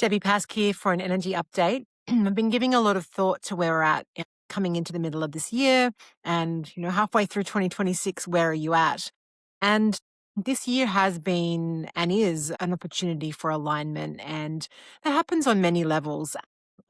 Debbie Pask here for an energy update. I've been giving a lot of thought to where we're at coming into the middle of this year and, halfway through 2026, where are you at? And this year has been and is an opportunity for alignment, and that happens on many levels.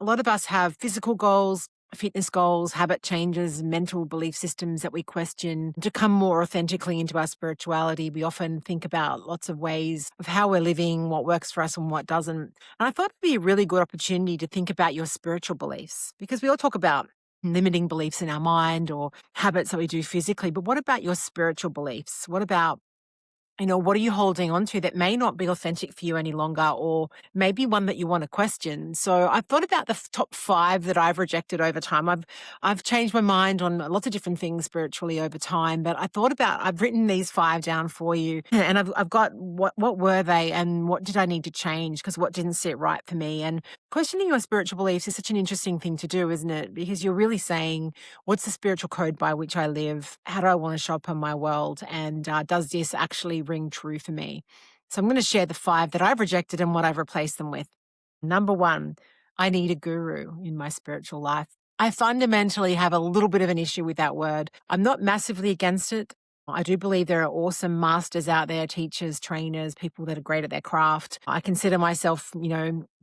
A lot of us have physical goals, fitness goals, habit changes, mental belief systems that we question to come more authentically into our spirituality. We often think about lots of ways of how we're living, what works for us and what doesn't. And I thought it'd be a really good opportunity to think about your spiritual beliefs, because we all talk about limiting beliefs in our mind or habits that we do physically. But what about your spiritual beliefs? What about what are you holding on to that may not be authentic for you any longer, or maybe one that you want to question? So I've thought about the top 5 that I've rejected over time. I've changed my mind on lots of different things spiritually over time, but I've written these 5 down for you, and I've got what were they and what did I need to change, because what didn't sit right for me. And questioning your spiritual beliefs is such an interesting thing to do, isn't it? Because you're really saying, what's the spiritual code by which I live? How do I want to show up in my world? And does this actually ring true for me? So I'm going to share the 5 that I've rejected and what I've replaced them with. Number 1, I need a guru in my spiritual life. I fundamentally have a little bit of an issue with that word. I'm not massively against it. I do believe there are awesome masters out there, teachers, trainers, people that are great at their craft. I consider myself,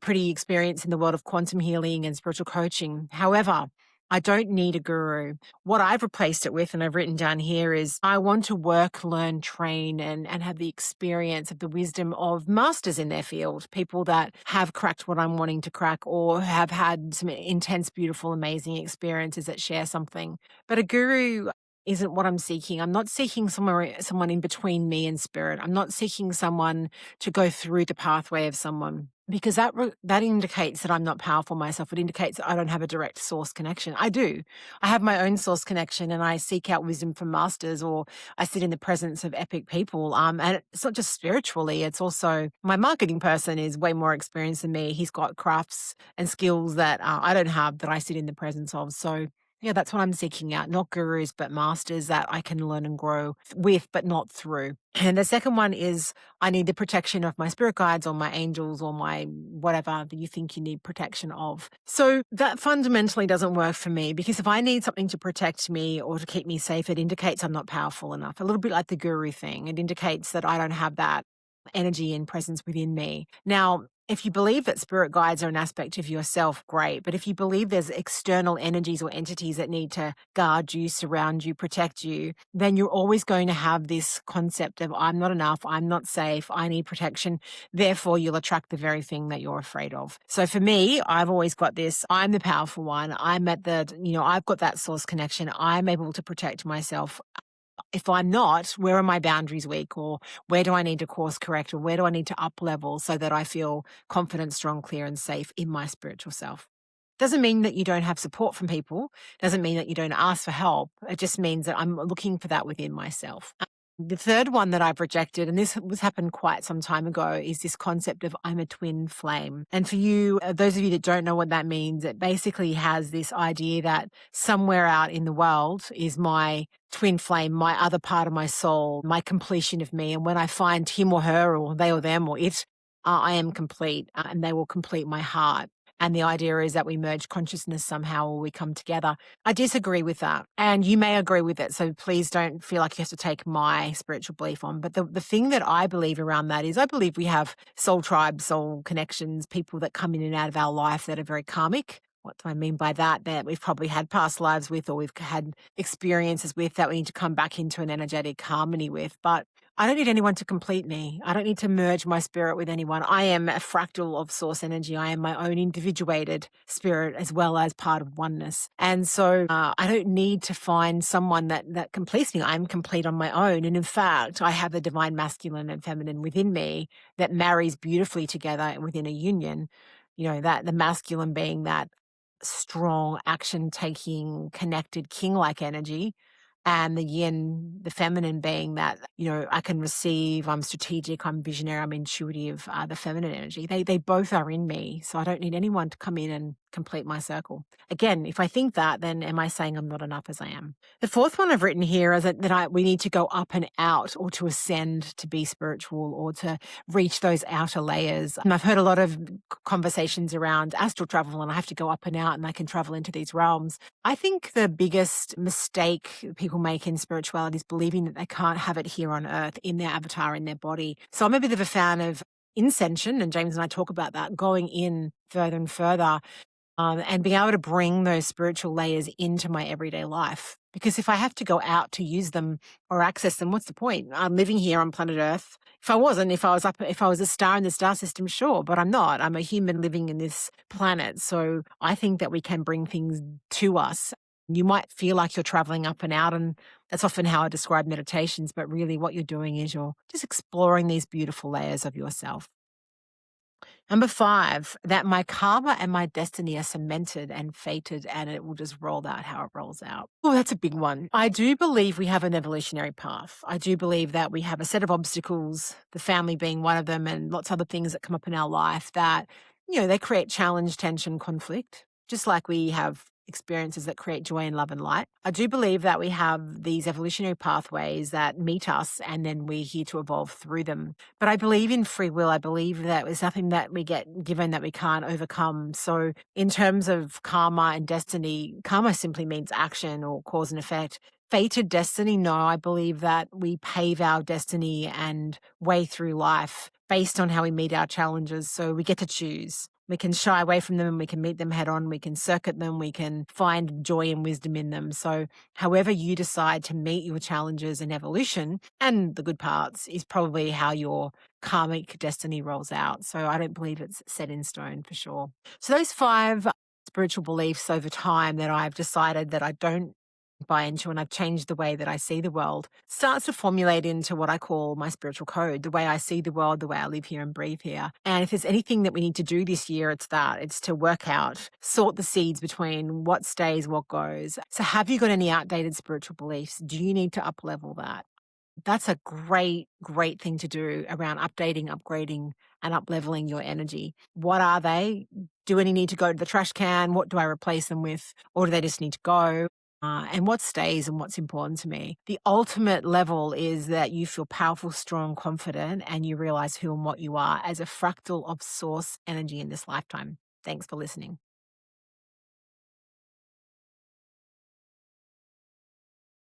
pretty experienced in the world of quantum healing and spiritual coaching. However, I don't need a guru. What I've replaced it with, and I've written down here, is I want to work, learn, train, and have the experience of the wisdom of masters in their field, people that have cracked what I'm wanting to crack or have had some intense, beautiful, amazing experiences that share something. But a guru isn't what I'm seeking. I'm not seeking someone in between me and spirit. I'm not seeking someone to go through the pathway of someone, because that indicates that I'm not powerful myself. It indicates that I don't have a direct source connection. I do. I have my own source connection, and I seek out wisdom from masters, or I sit in the presence of epic people. And it's not just spiritually, it's also my marketing person is way more experienced than me. He's got crafts and skills that I don't have, that I sit in the presence of. So yeah, that's what I'm seeking out. Not gurus, but masters that I can learn and grow with, but not through. And the second one is I need the protection of my spirit guides or my angels or my whatever that you think you need protection of. So that fundamentally doesn't work for me, because if I need something to protect me or to keep me safe, it indicates I'm not powerful enough. A little bit like the guru thing. It indicates that I don't have that energy and presence within me. Now, if you believe that spirit guides are an aspect of yourself, great. But if you believe there's external energies or entities that need to guard you, surround you, protect you, then you're always going to have this concept of I'm not enough, I'm not safe, I need protection. Therefore, you'll attract the very thing that you're afraid of. So for me, I've always got this, I'm the powerful one. I've got that source connection. I'm able to protect myself. If I'm not, where are my boundaries weak, or where do I need to course correct, or where do I need to up level so that I feel confident, strong, clear, and safe in my spiritual self? Doesn't mean that you don't have support from people. Doesn't mean that you don't ask for help. It just means that I'm looking for that within myself. The third one that I've rejected, and this was happened quite some time ago, is this concept of I'm a twin flame. And for you, those of you that don't know what that means, it basically has this idea that somewhere out in the world is my twin flame, my other part of my soul, my completion of me. And when I find him or her or they or them or it, I am complete, and they will complete my heart. And the idea is that we merge consciousness somehow, or we come together. I disagree with that. And you may agree with it. So please don't feel like you have to take my spiritual belief on. But the thing that I believe around that is I believe we have soul tribes, soul connections, people that come in and out of our life that are very karmic. What do I mean by that? That we've probably had past lives with, or we've had experiences with, that we need to come back into an energetic harmony with. But I don't need anyone to complete me. I don't need to merge my spirit with anyone. I am a fractal of source energy. I am my own individuated spirit as well as part of oneness. And so I don't need to find someone that completes me. I'm complete on my own. And in fact, I have the divine masculine and feminine within me that marries beautifully together within a union. That the masculine being that strong, action-taking, connected, king-like energy, and the yin, the feminine being that, I can receive, I'm strategic, I'm visionary, I'm intuitive, the feminine energy. They both are in me, so I don't need anyone to come in and complete my circle. Again, if I think that, then am I saying I'm not enough as I am? The fourth one I've written here is we need to go up and out, or to ascend to be spiritual, or to reach those outer layers. And I've heard a lot of conversations around astral travel, and I have to go up and out and I can travel into these realms. I think the biggest mistake people make in spirituality is believing that they can't have it here on earth in their avatar, in their body. So I'm a bit of a fan of ascension, and James and I talk about that, going in further and further, and being able to bring those spiritual layers into my everyday life. Because if I have to go out to use them or access them, what's the point? I'm living here on planet Earth. If I was a star in the star system, sure, but I'm not. I'm a human living in this planet. So I think that we can bring things to us. You might feel like you're traveling up and out, and that's often how I describe meditations, but really what you're doing is you're just exploring these beautiful layers of yourself. Number 5, that my karma and my destiny are cemented and fated, and it will just roll out how it rolls out. Oh, that's a big one. I do believe we have an evolutionary path. I do believe that we have a set of obstacles, the family being one of them, and lots of other things that come up in our life that, they create challenge, tension, conflict, just like we have experiences that create joy and love and light. I do believe that we have these evolutionary pathways that meet us, and then we're here to evolve through them. But I believe in free will. I believe that there's nothing that we get given that we can't overcome. So in terms of karma and destiny, karma simply means action or cause and effect. Fated destiny, no, I believe that we pave our destiny and way through life based on how we meet our challenges. So we get to choose. We can shy away from them and we can meet them head on. We can circuit them. We can find joy and wisdom in them. So however you decide to meet your challenges and evolution and the good parts is probably how your karmic destiny rolls out. So I don't believe it's set in stone for sure. So those 5 spiritual beliefs over time that I've decided that I don't buy into, and I've changed the way that I see the world, starts to formulate into what I call my spiritual code, the way I see the world, the way I live here and breathe here. And if there's anything that we need to do this year, it's that. It's to work out, sort the seeds between what stays, what goes. So have you got any outdated spiritual beliefs? Do you need to up level that? That's a great, great thing to do around updating, upgrading, and up leveling your energy. What are they? Do any need to go to the trash can? What do I replace them with? Or do they just need to go? And what stays and what's important to me? The ultimate level is that you feel powerful, strong, confident, and you realize who and what you are as a fractal of source energy in this lifetime. Thanks for listening.